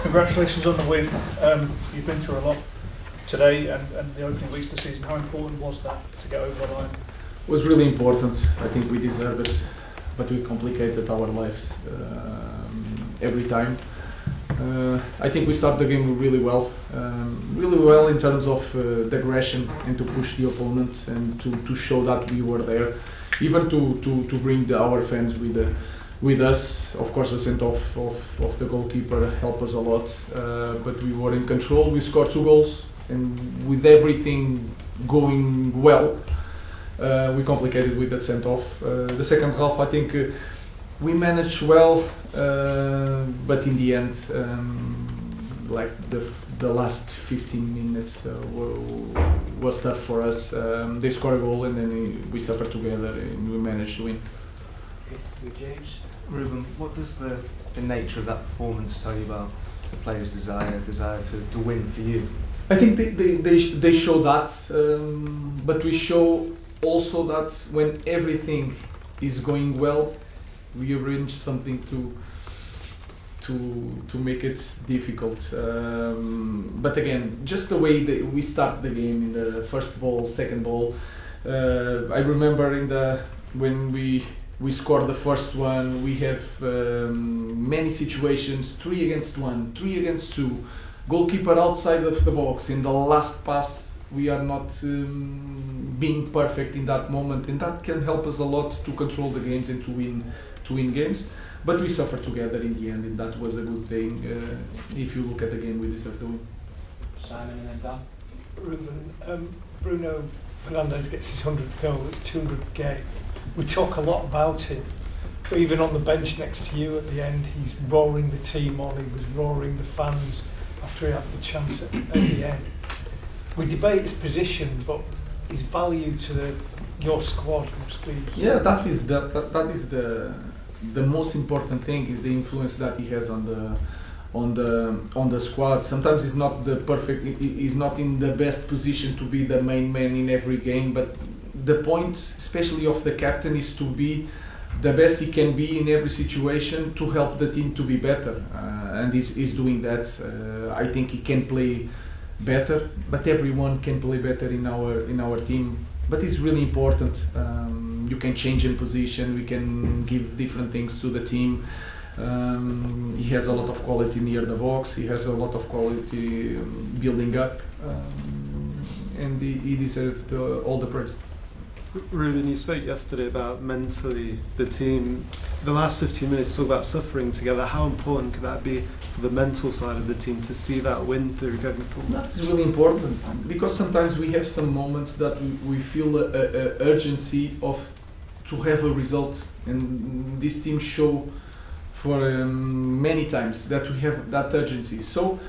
Congratulations on the win. You've been through a lot today and the opening weeks of the season. How important was that to get over the line? It was really important. I think we deserve it, but we complicated our lives every time. I think we started the game really well in terms of the aggression and to push the opponent and to show that we were there, even to bring our fans with us. Of course, the send-off of the goalkeeper helped us a lot, but we were in control. We scored 2 goals, and with everything going well, we complicated with that send-off. The second half, I think we managed well, but in the end, like the last 15 minutes was tough for us. They scored a goal, and then we suffered together, and we managed to win. With James. Ruben, what does the nature of that performance tell you about the players' desire to win for you? I think they show that, but we show also that when everything is going well, we arrange something to make it difficult. But again, just the way that we start the game in the first ball, second ball. I remember when we scored the first one, we have many situations, 3 against 1, 3 against 2, goalkeeper outside of the box. In the last pass, we are not being perfect in that moment, and that can help us a lot to control the games and to win games. But we suffered together in the end, and that was a good thing. If you look at the game, we deserve to win. Simon and then Dan. Ruben, Bruno Fernandes gets his 100th goal. It's 200th game. We talk a lot about him, but even on the bench next to you at the end, he's roaring the team on. He was roaring the fans after he had the chance at the end. We debate his position, but his value to your squad must be. Yeah, that is the most important thing, is the influence that he has on the squad. Sometimes he's not he's not in the best position to be the main man in every game, but the point, especially of the captain, is to be the best he can be in every situation to help the team to be better, and he's doing that. I think he can play better, but everyone can play better in our team. But it's really important. You can change in position. We can give different things to the team. He has a lot of quality near the box. He has a lot of quality building up, and he deserved all the praise. Ruben, you spoke yesterday about mentally the team. The last 15 minutes talk about suffering together. How important could that be for the mental side of the team to see that win through going forward? That is really important, because sometimes we have some moments that we feel a urgency to have a result, and this team show for many times that we have that urgency. So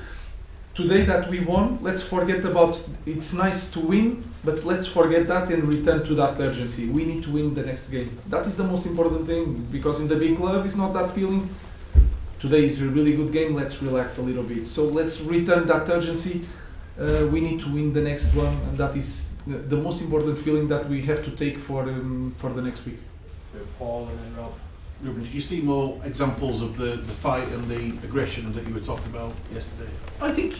today that we won, let's forget about, it's nice to win, but let's forget that and return to that urgency. We need to win the next game. That is the most important thing, because in the big club it's not that feeling. Today is a really good game, let's relax a little bit. So let's return that urgency. We need to win the next one, and that is the most important feeling that we have to take for the next week. Paul and then Rob. Ruben, did you see more examples of the fight and the aggression that you were talking about yesterday? I think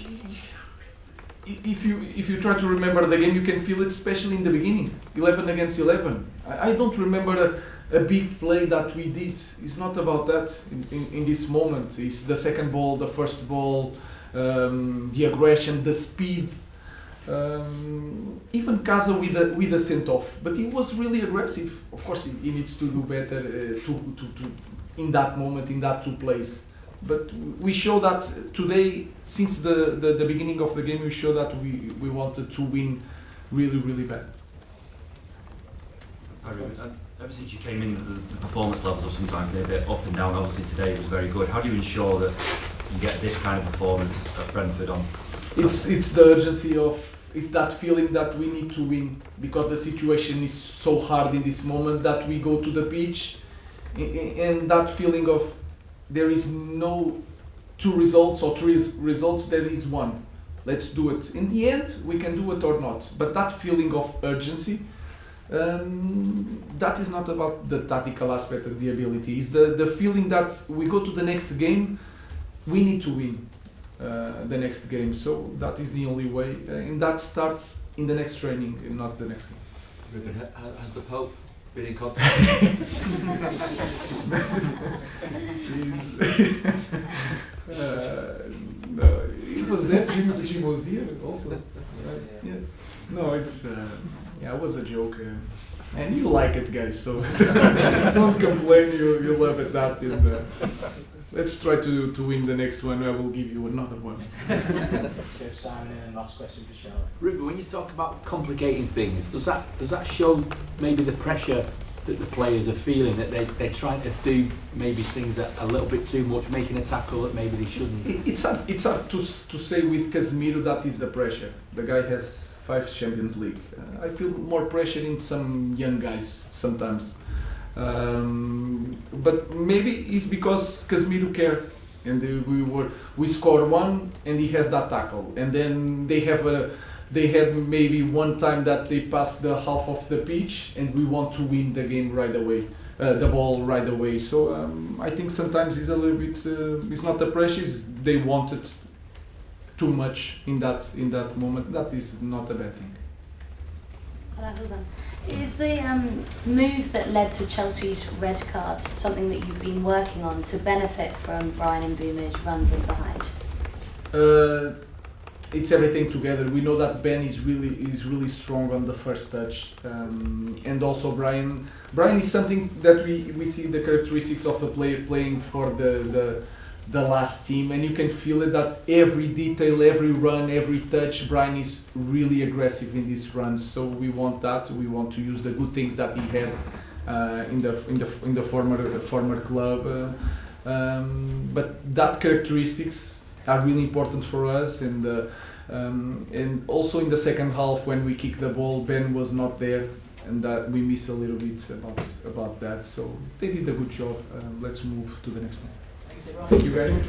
if you try to remember the game, you can feel it, especially in the beginning, 11 against 11. I don't remember a big play that we did. It's not about that in this moment. It's the second ball, the first ball, the aggression, the speed. Even Casa with a send-off, but he was really aggressive. Of course, he needs to do better to in that moment, in that 2 plays. But we show that today, since the beginning of the game, we show that we wanted to win really, really bad. Ever since you came in, the performance levels have sometimes been a bit up and down. Obviously today it was very good. How do you ensure that you get this kind of performance at Brentford on? It's the urgency it's that feeling that we need to win, because the situation is so hard in this moment that we go to the pitch, and that feeling of there is no 2 results or 3 results, there is 1. Let's do it. In the end, we can do it or not. But that feeling of urgency, that is not about the tactical aspect of the ability. It's the feeling that we go to the next game, we need to win. the next game. So that is the only way, and that starts in the next training, and not the next game. Ruben, has the Pope been in contact? No, it was there. Jim was here also. Yeah. No, it's yeah, it was a joke, and you like it, guys. So don't complain. You love it. That and let's try to win the next one. I will give you another one. Jeff Simon, and last question for Charlotte. Ruben, when you talk about complicating things, does that show maybe the pressure that the players are feeling, that they're trying to do maybe things that a little bit too much, making a tackle that maybe they shouldn't? It's hard to say with Casemiro that is the pressure. The guy has 5 Champions League. I feel more pressure in some young guys sometimes. But maybe it's because Casemiro cared, and we score one and he has that tackle, and then they had maybe one time that they passed the half of the pitch and we want to win the game right away, the ball right away. So I think sometimes it's a little bit, it's not the pressure, it's they wanted too much in that moment. That is not a bad thing. Is the move that led to Chelsea's red card something that you've been working on to benefit from Bryan Mbeumo's runs in behind? It's everything together. We know that Ben is really strong on the first touch, and also Bryan is something that we see the characteristics of the player playing for the last team, and you can feel it that every detail, every run, every touch, Bryan is really aggressive in these runs. So we want that. We want to use the good things that he had in the former club, but that characteristics are really important for us, and also in the second half when we kicked the ball, Ben was not there, and we missed a little bit about that. So they did a good job. Let's move to the next one. Thank you, guys.